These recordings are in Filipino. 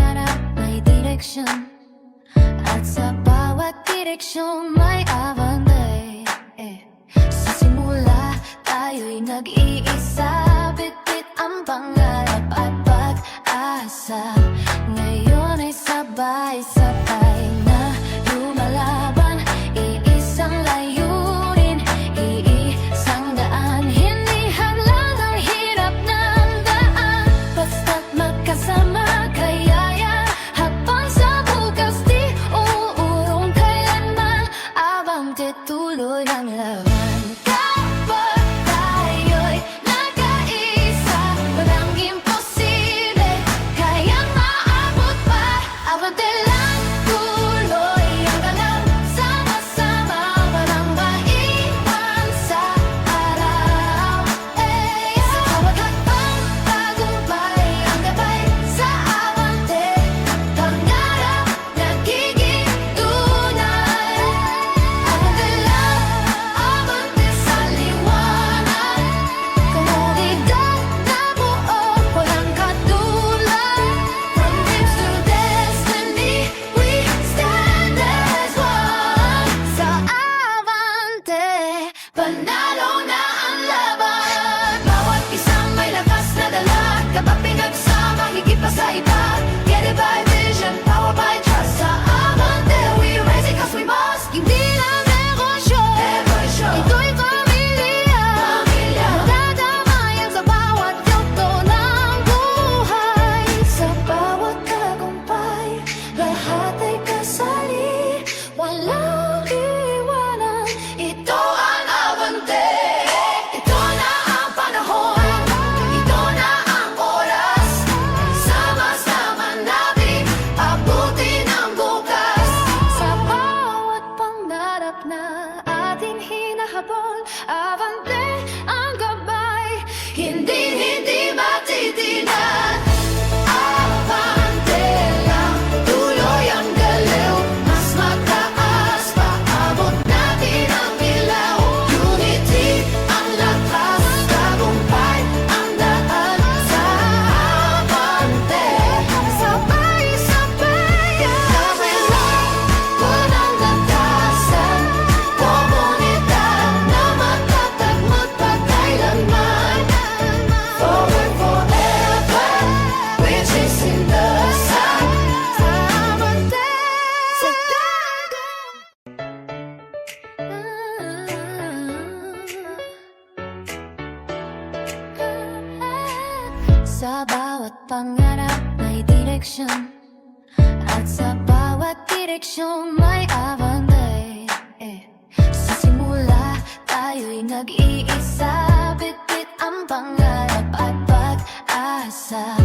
pangarap may direksyon, at sa bawat direksyon may abante. Sa simula tayo'y nag-iisa, bitbit ang pangarap at pag-asa. Ngayon ay sabay-sabay na lumalaban, iisang layunin, iisang daan. Hindi hadlang ang hirap ng daan, basta't magkasama kayaya. Habang sa bukas di uurong kailanman, abante tuloy ang laban. Kapag tayo'y nagkaisa, walang imposible, kayang maabot pa. Abante lang, tuloy ang ganap, sama-sama, walang maiwan sa araw. Sa bawat hakbang, tagumpay ang gabay. Sa abante, pangarap nagiging tunay. Abante lang, abante sa liwanag, komunidad na buo, walang katulad. From dreams to destiny, we stand as one. Sa abante, panalo na ang laban. Bawat isang may lakas na dala, kapag pinagsama, higit pa sa iba. Guided by vision, powered by trust. Sa abante, we rise it 'cause we must. Hindi lang negosyo, ito'y pamilya. Magdadamayan sa bawat yugto ng buhay. Sa bawat tagumpay, lahat ay kasali, walang iwanan. Ito ang abante, ito na ang panahon, ito na ang oras. Sama-sama natin abutin ang bukas. Sa bawat pangarap na ating hinahabol, abante ang gabay, hindi matitinan. Abante lang, tuloy ang galaw, mas mataas, paabot natin ang ilaw. Unity ang lakas, tagumpay ang daan. Sa abante, sabay-sabay, kami lang, walang nagtasan. Komunidad na matatag, magpakailanman. Forward forever, we're chasing the sun. Sa abante, sa sa bawat pangarap may direksyon, at sa bawat direksyon may abante. Sa simula tayo'y nag-iisa, bitbit ang pangarap at pag-asa.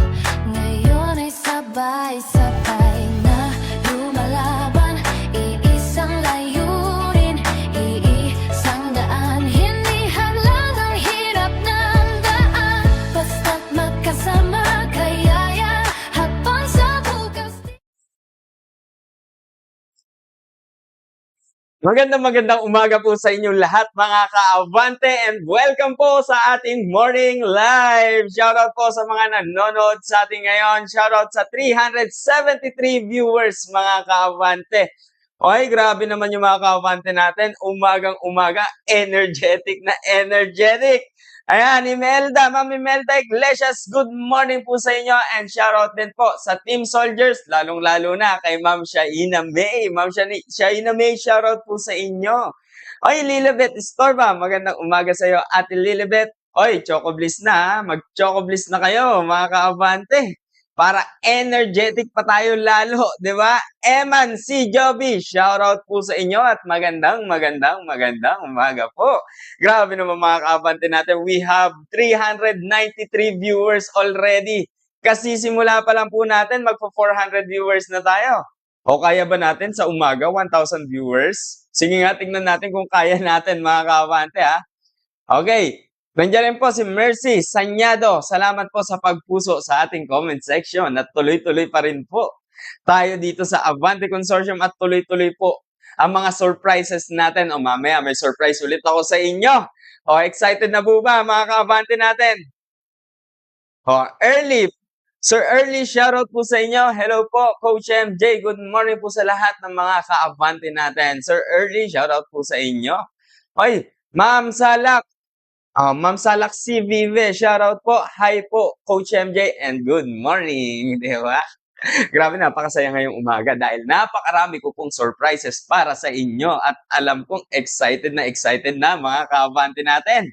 Ngayon ay sabay-sabay na lumalaban, iisang layunin, iisang daan. Hindi hadlang ang hirap ng daan, basta't magkasama kayaya. Habang sa bukas Magandang umaga po sa inyong lahat mga ka-Abante, and welcome po sa ating morning live. Shoutout po sa mga nanonood sa ating ngayon. Shoutout sa 373 viewers mga ka-Abante. Okay, grabe naman yung mga ka-Abante natin. Umagang-umaga, energetic na energetic. Ayan, Imelda, Ma'am Imelda Iglesias, good morning po sa inyo, and shoutout din po sa Team Soldiers, lalong-lalo na kay Ma'am Shaina May. Ma'am Shaina May, shoutout po sa inyo. Oy, Lilibet Estorba, magandang umaga sa iyo, Ate Lilibet. Oy, Choco Bliss na, mag-Choco Bliss na kayo, mga ka-Abante. Para energetic pa tayo lalo, di ba? Eman, si Joby, shoutout po sa inyo at magandang umaga po. Grabe naman mga ka-Abante natin. We have 393 viewers already. Kasi simula pa lang po natin, magpo-400 viewers na tayo. O kaya ba natin sa umaga, 1,000 viewers? Sige nga, tingnan natin kung kaya natin mga ka-Abante ha. Okay. Nandiyan rin po si Mercy Sanyado. Salamat po sa pagpuso sa ating comment section at tuloy-tuloy pa rin po tayo dito sa Abante Consortium at tuloy-tuloy po ang mga surprises natin. O mamaya may surprise ulit ako sa inyo. O excited na po ba mga ka-Abante natin? O early Sir Early, shoutout po sa inyo. Hello po, Coach MJ. Good morning po sa lahat ng mga ka-Avante natin. Sir Early, shoutout po sa inyo. Hoy, Ma'am Salak. Ma'am Salak C. Vive, shoutout po. Hi po, Coach MJ, and good morning. Di ba? Grabe, napakasaya ngayong umaga dahil napakarami ko pong surprises para sa inyo at alam kong excited na mga ka-Avante natin.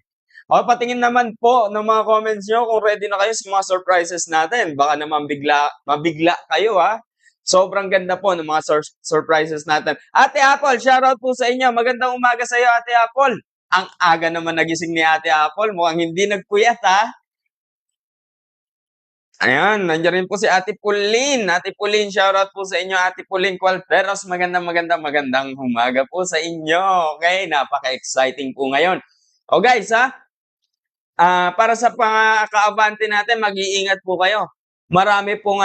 O, patingin naman po ng mga comments nyo kung ready na kayo sa mga surprises natin. Baka naman mabigla kayo ha. Sobrang ganda po ng mga surprises natin. Ate Apple, shoutout po sa inyo. Magandang umaga sa iyo, Ate Apple. Ang aga naman nagising ni Ate Apple. Mukhang hindi nagpuyat ha. Ayan, nandiyan rin po si Ate Pauline. Ate Pauline, shoutout po sa inyo, Ate Pauline Cualteros. Magandang umaga po sa inyo. Okay, napaka-exciting po ngayon. O guys ha, para sa ka-Avante natin, mag-iingat po kayo. Marami pong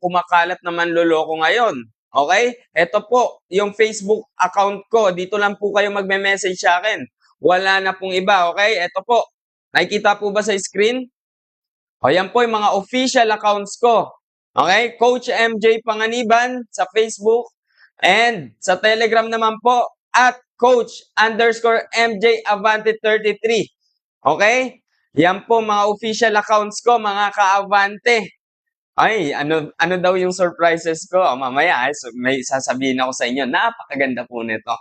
kumakalat na manloloko ngayon. Okay? Ito po, yung Facebook account ko. Dito lang po kayo magme-message sa akin. Wala na pong iba, okay? Ito po. Nakikita po ba sa screen? O, yan po yung mga official accounts ko. Okay? Coach MJ Panganiban sa Facebook. And sa Telegram naman po, at Coach_MJ Avante 33. Okay? Yan po mga official accounts ko, mga ka-Avante. Ay, ano daw yung surprises ko? Mamaya, may sasabihin ako sa inyo. Napakaganda po nito.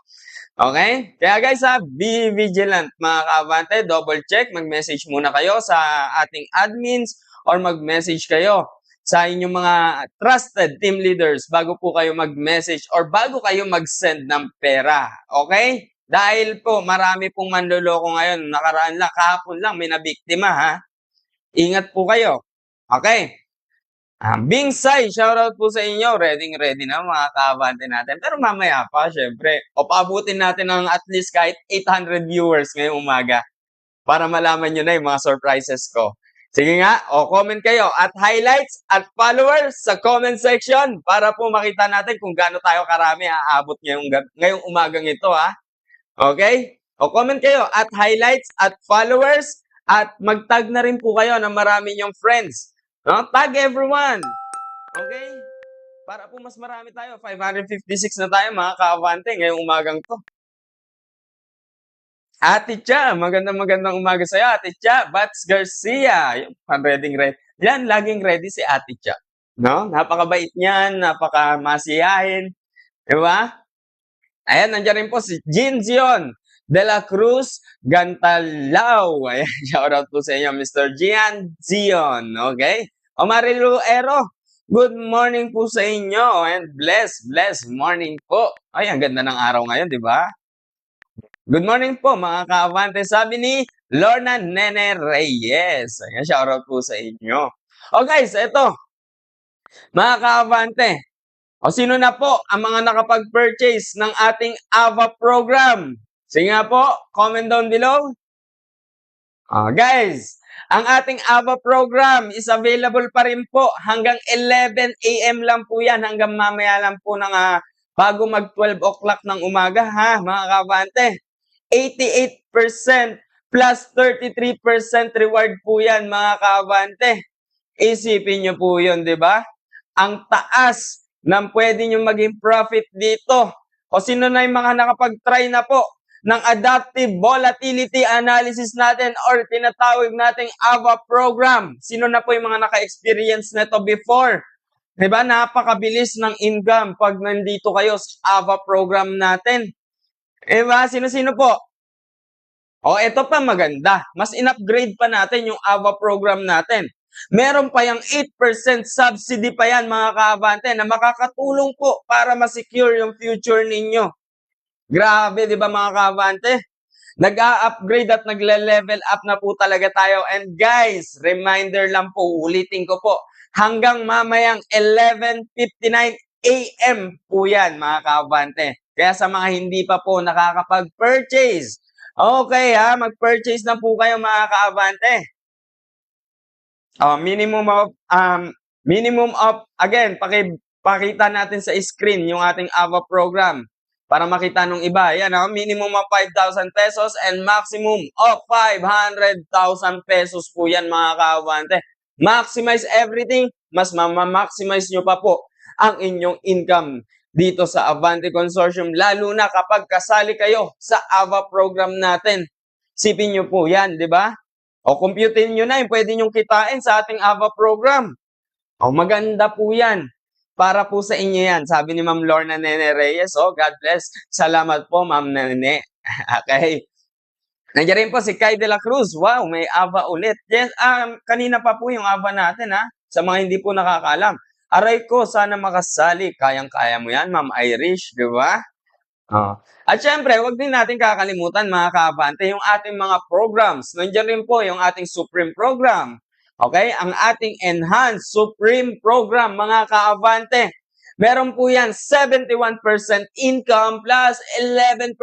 Okay? Kaya guys, be vigilant mga ka-Avante. Double check. Mag-message muna kayo sa ating admins or mag-message kayo sa inyong mga trusted team leaders bago po kayo mag-message or bago kayo mag-send ng pera. Okay? Dahil po, marami pong manloloko ngayon. Nakaraan lang, kahapon lang, may nabiktima ha. Ingat po kayo. Okay? Bingsay, shoutout po sa inyo. Ready na mga ka-Avante natin. Pero mamaya pa, syempre. O paabutin natin ng at least kahit 800 viewers ngayong umaga para malaman nyo na yung mga surprises ko. Sige nga, comment kayo at highlights at followers sa comment section para po makita natin kung gaano tayo karami aabot ngayong umagang ito ha. Okay? O comment kayo at highlights at followers at mag-tag na rin po kayo ng marami niyong friends. No? Tag everyone. Okay? Para po mas marami tayo. 556 na tayo mga ka-Avante ngayong umagang to. Ate Cha, magandang umaga sa iyo, Ate Cha. Bats Garcia. Yung ready. Yan, laging ready si Ate Cha. No? Napakabait niyan, napakamasiyahin. Diba? Ayan, nandiyan rin po si Jean Zion de la Cruz Gantalao. Ayan, shoutout po sa inyo, Mr. Gian Zion. Okay? O Marilu Ero, good morning po sa inyo and blessed morning po. Ay, ang ganda ng araw ngayon, di ba? Good morning po mga ka-Avante. Sabi ni Lorna Nene Reyes. Ayan, shoutout po sa inyo. O guys, eto. Mga ka-Avante, o sino na po ang mga nakapag-purchase ng ating AVA program? Sige nga po, comment down below. Guys, ang ating AVA program is available pa rin po hanggang 11 AM lang po yan. Hanggang mamaya lang po ng bago mag 12 o'clock ng umaga ha, mga ka-Avante. 88% plus 33% reward po yan mga ka-Avante. Isipin nyo po yun, di ba? Ang taas nang pwede nyo maging profit dito. O sino na yung mga nakapag-try na po ng adaptive volatility analysis natin or tinatawag nating AVA program? Sino na po yung mga naka-experience na to before? Diba? Napakabilis ng income pag nandito kayo sa AVA program natin. Diba? Sino-sino po? O, ito pa maganda. Mas in-upgrade pa natin yung AVA program natin. Meron pa yung 8% subsidy pa yan mga ka-Avante na makakatulong po para ma-secure yung future ninyo. Grabe, di ba mga ka-Avante? Nag-a-upgrade at nagle-level up na po talaga tayo. And guys, reminder lang po, ulitin ko po, hanggang mamayang 11:59 AM po yan mga ka-Avante. Kaya sa mga hindi pa po nakakapag-purchase, okay ha, mag-purchase na po kayo mga ka-Avante. Minimum of, again, pakita natin sa screen yung ating AVA program para makita nung iba. Yan, minimum of 5,000 pesos and maximum of 500,000 pesos po yan mga ka-Avante. maximize everything, mas maximize nyo pa po ang inyong income dito sa Avante Consortium, lalo na kapag kasali kayo sa AVA program natin. Sipin nyo po yan, di ba? O computein nyo na yung pwede nyong kitain sa ating AVA program. O maganda po yan. Para po sa inyo yan, sabi ni Ma'am Lorna Nene Reyes. Oh, God bless. Salamat po, Ma'am Nene. Okay. Nandiyan rin po si Kai de la Cruz. Wow, may AVA ulit. Yes, kanina pa po yung AVA natin, ha? Sa mga hindi po nakakaalam. Aray ko, sana makasali. Kayang-kaya mo yan, Ma'am Irish, di ba? Oh. At syempre, wag din natin kakalimutan mga kaabante yung ating mga programs. Nandiyan rin po yung ating Supreme Program. Okay? Ang ating Enhanced Supreme Program mga kaabante. Meron po yan 71% income plus 11%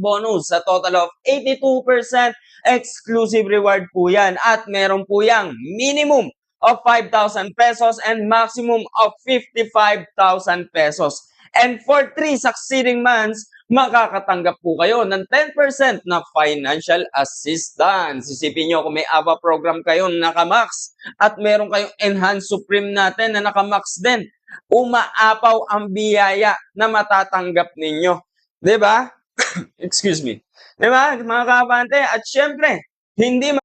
bonus. Sa total of 82% exclusive reward po yan. At meron po yang minimum of 5,000 pesos and maximum of 55,000 pesos. And for 3 succeeding months, makakatanggap po kayo ng 10% na financial assistance. Isipin nyo kung may AVA program kayo na nakamax at meron kayong Enhanced Supreme natin na nakamax din, umaapaw ang biyaya na matatanggap ninyo. 'Di ba? Excuse me. 'Di ba, mga kaabante? At syempre, hindi